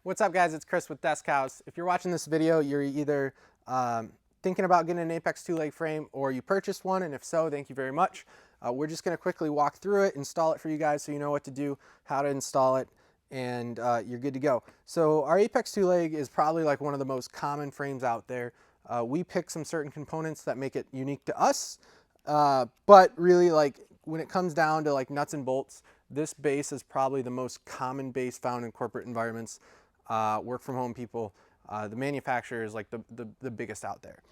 What's up, guys? It's Chris with Desk.haus. If you're watching this video, you're either thinking about getting an Apex 2-leg frame or you purchased one, and if so, thank you very much. We're just going to quickly walk through it, install it for you guys so you know what to do, how to install it, and you're good to go. So our Apex 2-leg is probably like one of the most common frames out there. We pick some certain components that make it unique to us, but really, like, when it comes down to like nuts and bolts, this base is probably the most common base found in corporate environments. Work from home people, the manufacturer is like the biggest out there.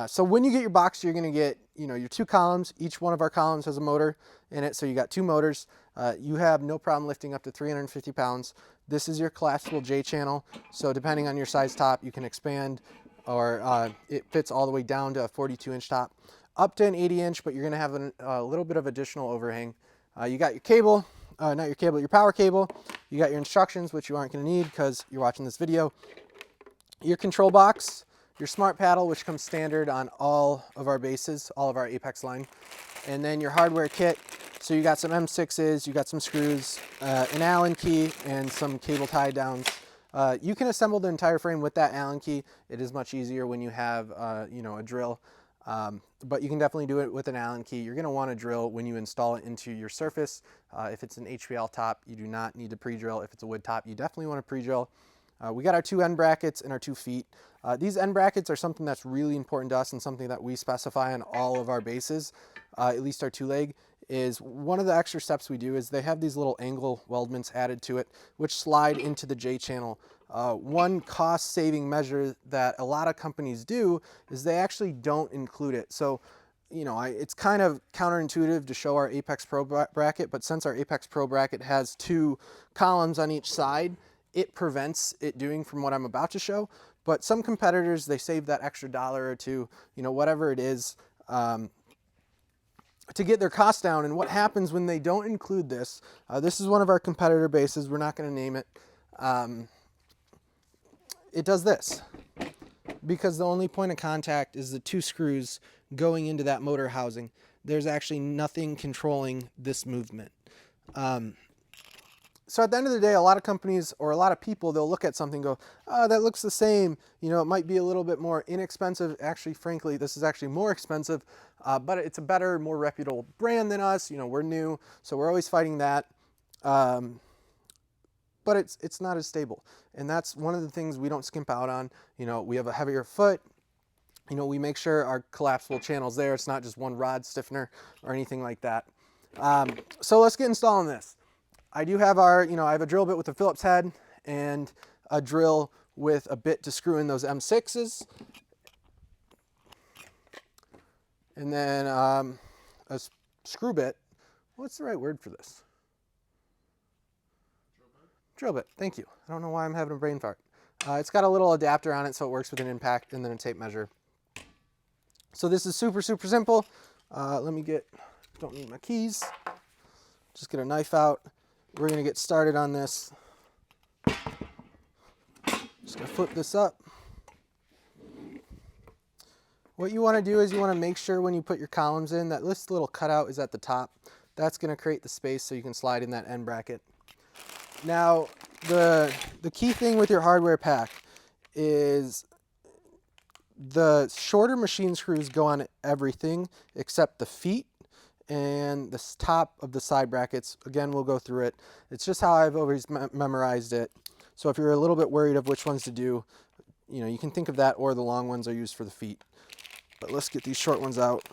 So when you get your box, you're going to get, your two columns. Each one of our columns has a motor in it, so you got two motors. You have no problem lifting up to 350 pounds. This is your collapsible J channel, so depending on your size top, you can expand, or it fits all the way down to a 42-inch top, up to an 80-inch, but you're going to have a little bit of additional overhang. You got your cable. Not your cable, your power cable. You got your instructions, which you aren't going to need because you're watching this video. Your control box, your smart paddle, which comes standard on all of our bases, all of our Apex line. And then your hardware kit. So you got some M6s, you got some screws, an Allen key, and some cable tie downs. You can assemble the entire frame with that Allen key. It is much easier when you have a drill. But you can definitely do it with an Allen key. You're going to want to drill when you install it into your surface. If it's an HPL top, you do not need to pre-drill. If it's a wood top, you definitely want to pre-drill. We got our two end brackets and our 2 feet. These end brackets are something that's really important to us and something that we specify on all of our bases, at least our 2-leg. Is one of the extra steps we do is they have these little angle weldments added to it, which slide into the J channel. One cost-saving measure that a lot of companies do is they actually don't include it. So, it's kind of counterintuitive to show our Apex Pro bracket, but since our Apex Pro bracket has 2 columns on each side, it prevents it doing from what I'm about to show. But some competitors, they save that extra $1 or $2, whatever it is, to get their costs down. And what happens when they don't include this, this is one of our competitor bases, we're not going to name it, it does this. Because the only point of contact is the 2 screws going into that motor housing. There's actually nothing controlling this movement. So at the end of the day, a lot of companies or a lot of people, they'll look at something and go, oh, that looks the same. It might be a little bit more inexpensive. Actually, frankly, this is actually more expensive, but it's a better, more reputable brand than us. We're new, so we're always fighting that. But it's not as stable. And that's one of the things we don't skimp out on. We have a heavier foot. We make sure our collapsible channel's there. It's not just one rod stiffener or anything like that. So let's get installing this. I do have I have a drill bit with a Phillips head and a drill with a bit to screw in those M6s. And then a screw bit. What's the right word for this? Drill bit, thank you. I don't know why I'm having a brain fart. It's got a little adapter on it so it works with an impact and then a tape measure. So this is super, super simple. Don't need my keys. Just get a knife out. We're gonna get started on this. Just gonna flip this up. What you wanna do is you wanna make sure when you put your columns in that this little cutout is at the top. That's gonna create the space so you can slide in that end bracket. Now, the key thing with your hardware pack is the shorter machine screws go on everything except the feet and the top of the side brackets. Again, we'll go through it. It's just how I've always memorized it. So if you're a little bit worried of which ones to do, you can think of that, or the long ones are used for the feet. But let's get these short ones out.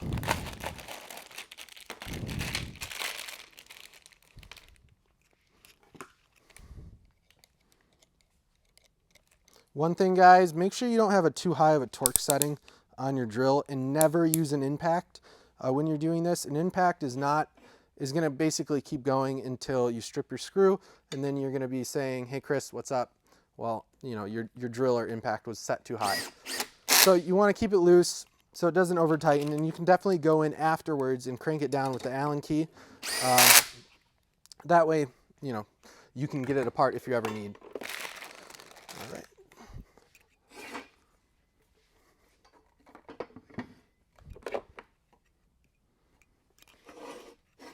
One thing, guys, make sure you don't have too high of a torque setting on your drill, and never use an impact. When you're doing this, an impact is going to basically keep going until you strip your screw, and then you're going to be saying, hey Chris, what's up? Well, your drill or impact was set too high. So you want to keep it loose so it doesn't over tighten, and you can definitely go in afterwards and crank it down with the Allen key. That way, you can get it apart if you ever need. All right.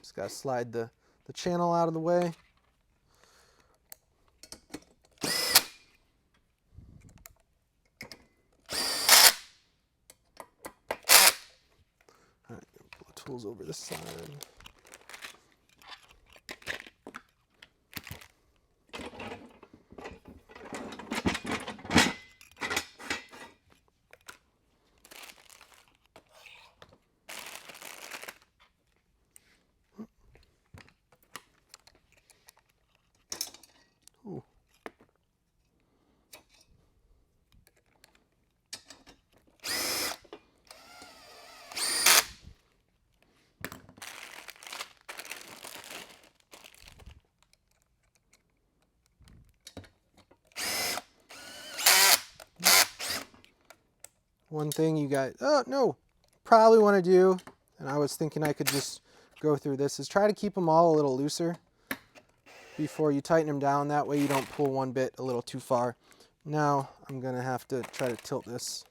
Just got to slide the channel out of the way. tools over this side. Ooh. One thing you guys, probably want to do, and I was thinking I could just go through this, is try to keep them all a little looser before you tighten them down. That way you don't pull one bit a little too far. Now I'm going to have to try to tilt this.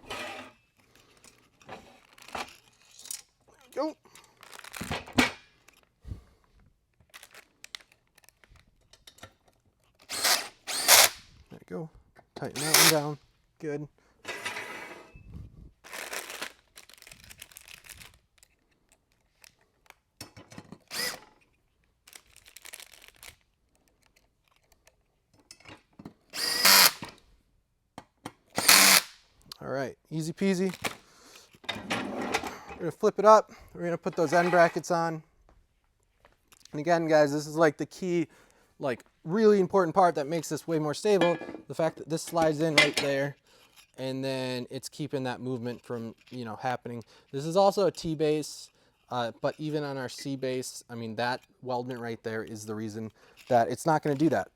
There we go. There we go. Tighten that one down. Good. All right, easy peasy. We're gonna flip it up. We're gonna put those end brackets on. And again, guys, this is like the key, like really important part that makes this way more stable. The fact that this slides in right there, and then it's keeping that movement from, happening. This is also a T base, but even on our C base, I mean, that weldment right there is the reason that it's not gonna do that.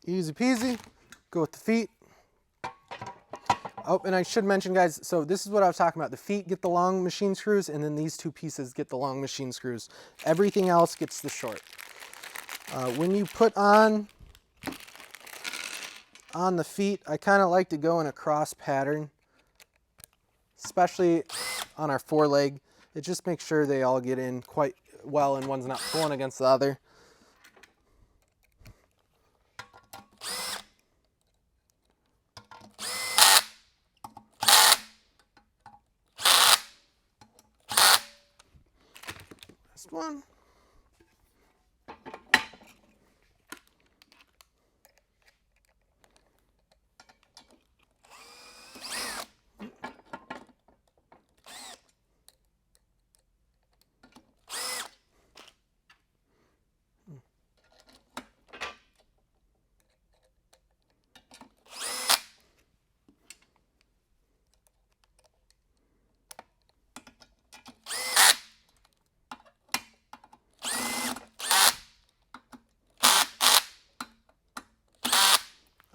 Easy peasy. Go with the feet. Oh, and I should mention, guys, so this is what I was talking about. The feet get the long machine screws, and then these two pieces get the long machine screws. Everything else gets the short. When you put on the feet, I kind of like to go in a cross pattern, especially on our foreleg. It just makes sure they all get in quite well and one's not pulling against the other. Last one.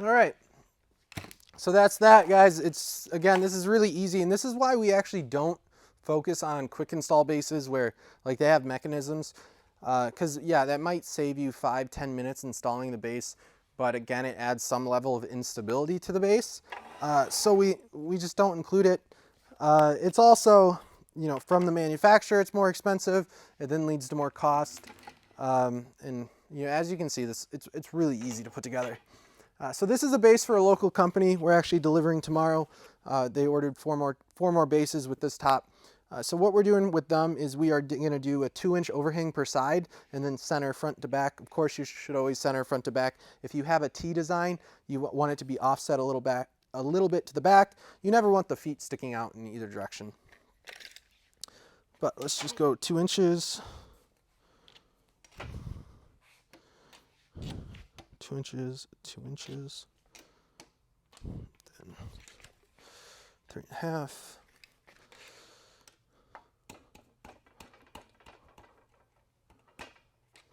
All right, so that's that, guys. It's, again, this is really easy, and this is why we actually don't focus on quick install bases where like they have mechanisms, because yeah, that might save you 5-10 minutes installing the base, but again, it adds some level of instability to the base, so we just don't include it. It's also, from the manufacturer, it's more expensive. It then leads to more cost, and as you can see, it's really easy to put together. So this is a base for a local company. We're actually delivering tomorrow. They ordered four more bases with this top. So what we're doing with them is we are going to do a 2-inch overhang per side and then center front to back. Of course, you should always center front to back. If you have a T design, you want it to be offset a little bit to the back. You never want the feet sticking out in either direction. But let's just go 2 inches. 2 inches, 2 inches. then 3.5.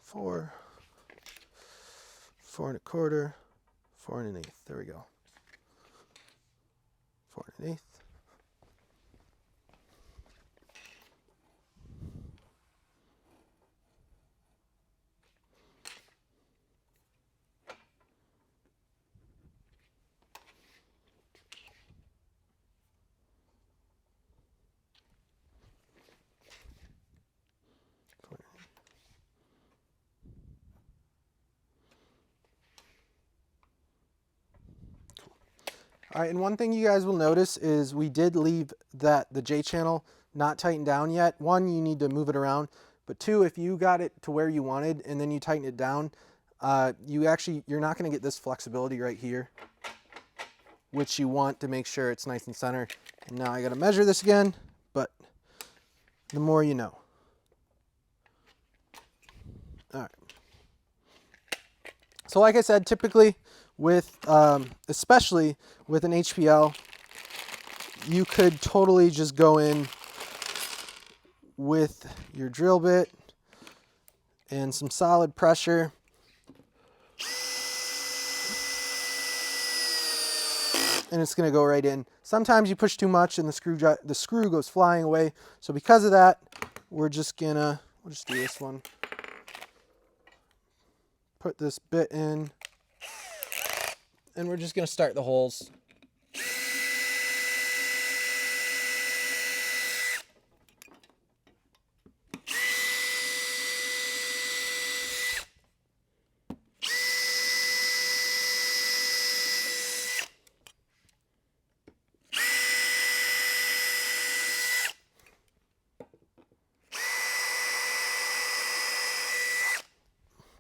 4, 4 1/4, 4 1/8. There we go. 4 1/8. All right, and one thing you guys will notice is we did leave the J channel not tightened down yet. One, you need to move it around, but two, if you got it to where you wanted and then you tighten it down, you're not going to get this flexibility right here, which you want to make sure it's nice and center. And now I got to measure this again, but the more you know. All right. So like I said, typically with, especially with an HPL, you could totally just go in with your drill bit and some solid pressure. And it's going to go right in. Sometimes you push too much and the screw goes flying away. So because of that, we'll just do this one. Put this bit in, and we're just going to start the holes.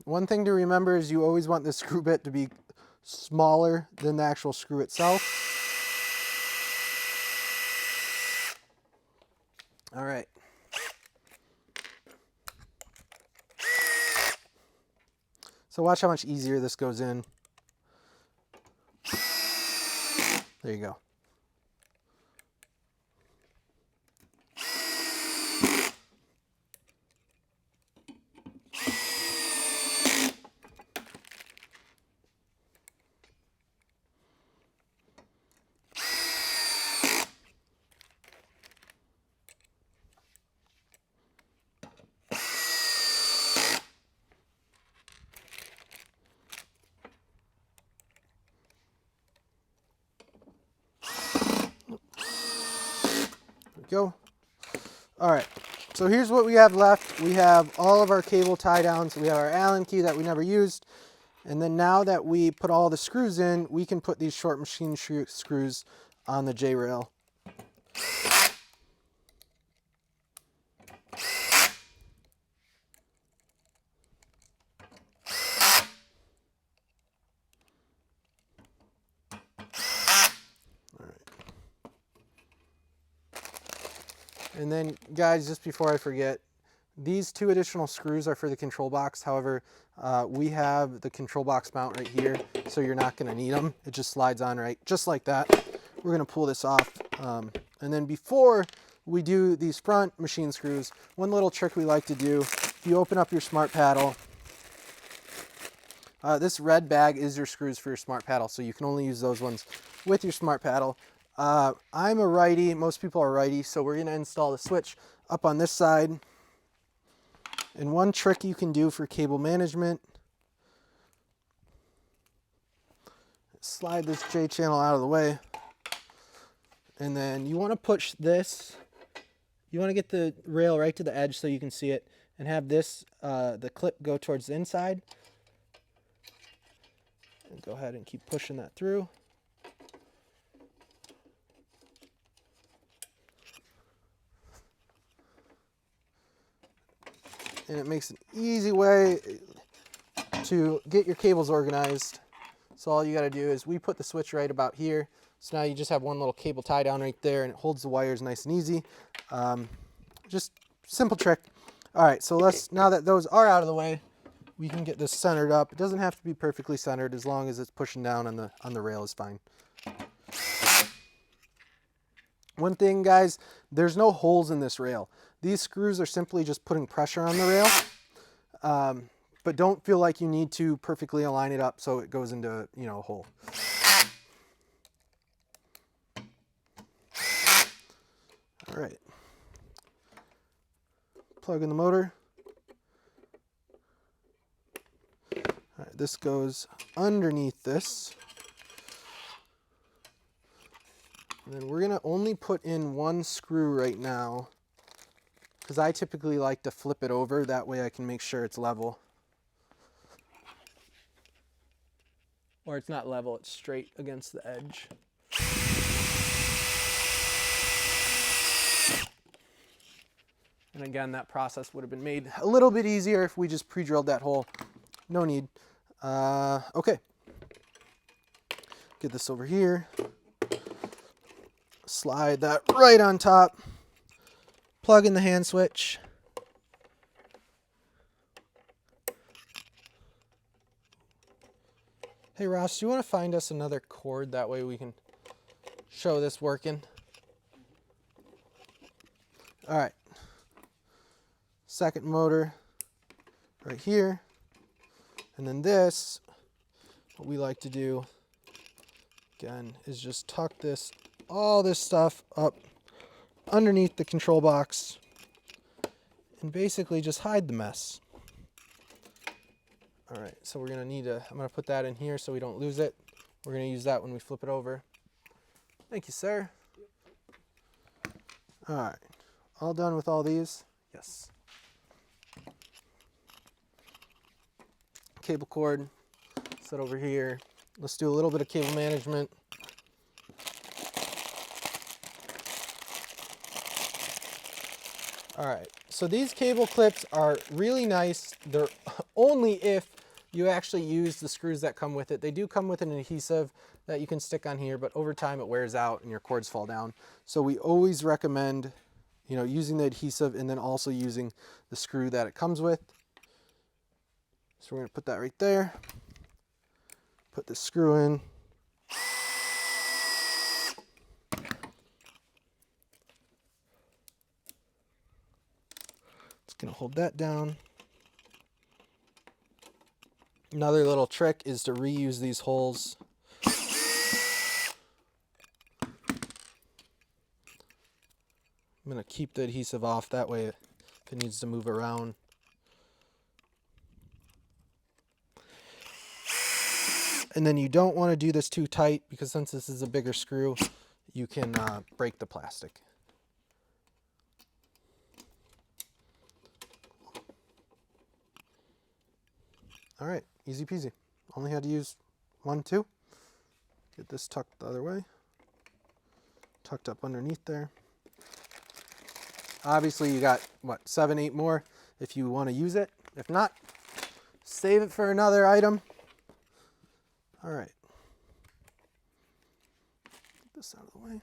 One thing to remember is you always want the screw bit to be smaller than the actual screw itself. All right. So watch how much easier this goes in. There you go. Go. All right, so here's what we have left. We have all of our cable tie downs. We have our Allen key that we never used. And then now that we put all the screws in, we can put these short machine screws on the J rail. And then guys, just before I forget, these 2 additional screws are for the control box. However, we have the control box mount right here, so you're not going to need them. It just slides on right, just like that. We're going to pull this off. And then before we do these front machine screws, one little trick we like to do, if you open up your smart paddle, this red bag is your screws for your smart paddle, so you can only use those ones with your smart paddle. I'm a righty, most people are righty, so we're going to install the switch up on this side. And one trick you can do for cable management, slide this J channel out of the way, and then you want to push this, you want to get the rail right to the edge so you can see it, and have this, the clip go towards the inside. And go ahead and keep pushing that through. And it makes an easy way to get your cables organized. So all you got to do is we put the switch right about here. So now you just have one little cable tie down right there, and it holds the wires nice and easy. Just simple trick. All right, so now that those are out of the way, we can get this centered up. It doesn't have to be perfectly centered, as long as it's pushing down on the rail is fine. One thing, guys, there's no holes in this rail. These screws are simply just putting pressure on the rail, but don't feel like you need to perfectly align it up so it goes into, you know, a hole. All right. Plug in the motor. All right, this goes underneath this. And then we're gonna only put in one screw right now, because I typically like to flip it over. That way I can make sure it's level. Or it's not level, it's straight against the edge. And again, that process would have been made a little bit easier if we just pre-drilled that hole. No need. Okay. Get this over here. Slide that right on top. Plug in the hand switch. Hey Ross, do you want to find us another cord? That way we can show this working. All right. Second motor right here. And then this, what we like to do, again, is just tuck this, all this stuff up underneath the control box and basically just hide the mess. All right, so we're gonna need to, I'm gonna put that in here so we don't lose it. We're gonna use that when we flip it over. Thank you, sir. All right, all done with all these? Yes. Cable cord, set over here. Let's do a little bit of cable management. All right, so these cable clips are really nice. They're only if you actually use the screws that come with it. They do come with an adhesive that you can stick on here, but over time it wears out and your cords fall down. So we always recommend, you know, using the adhesive and then also using the screw that it comes with. So we're gonna put that right there. Put the screw in. It's gonna hold that down. Another little trick is to reuse these holes. I'm gonna keep the adhesive off, that way if it needs to move around. And then you don't want to do this too tight, because since this is a bigger screw, you can break the plastic. All right, easy peasy. Only had to use 1, 2. Get this tucked the other way. Tucked up underneath there. Obviously you got, what, 7, 8 more if you want to use it. If not, save it for another item. All right. Get this out of the way.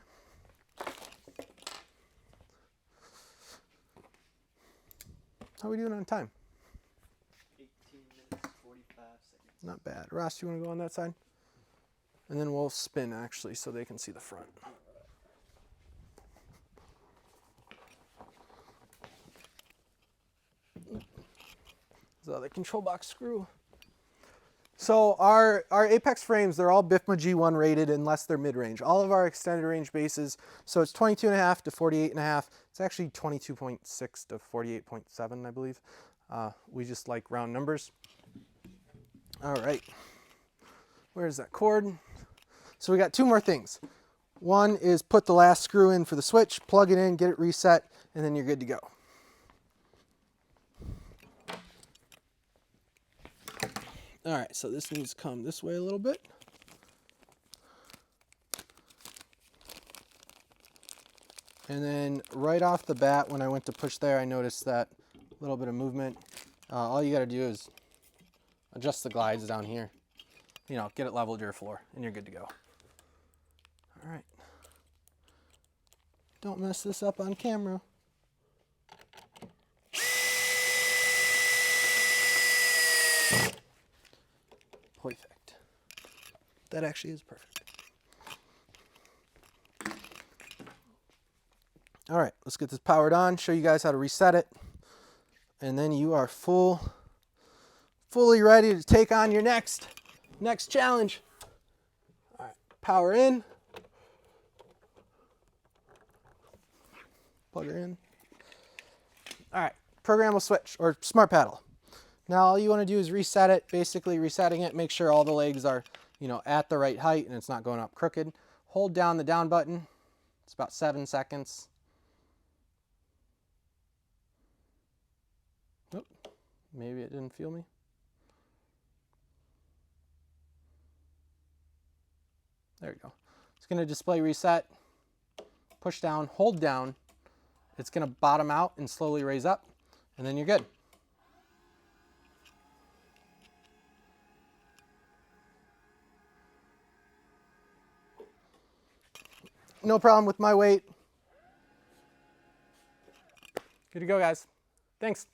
How are we doing on time? 18 minutes, 45 seconds. Not bad. Ross, you want to go on that side? And then we'll spin, actually, so they can see the front. The other control box screw. So our Apex frames, they're all BIFMA G1 rated unless they're mid-range. All of our extended range bases, so it's 22.5 to 48.5. It's actually 22.6 to 48.7, I believe. We just like round numbers. All right, where's that cord? So we got 2 more things. One is put the last screw in for the switch, plug it in, get it reset, and then you're good to go. All right, so this needs to come this way a little bit. And then right off the bat, when I went to push there, I noticed that little bit of movement. All you gotta do is adjust the glides down here. You know, get it level to your floor, and you're good to go. All right. Don't mess this up on camera. Perfect. That actually is perfect. All right, let's get this powered on, show you guys how to reset it. And then you are fully ready to take on your next challenge. All right, power in. Plug her in. All right, programmable switch or smart paddle. Now all you want to do is reset it, basically resetting it, make sure all the legs are, at the right height and it's not going up crooked. Hold down the down button. It's about 7 seconds. Oh, maybe it didn't feel me. There you go. It's going to display reset. Push down, hold down. It's going to bottom out and slowly raise up, and then you're good. No problem with my weight. Good to go, guys. Thanks.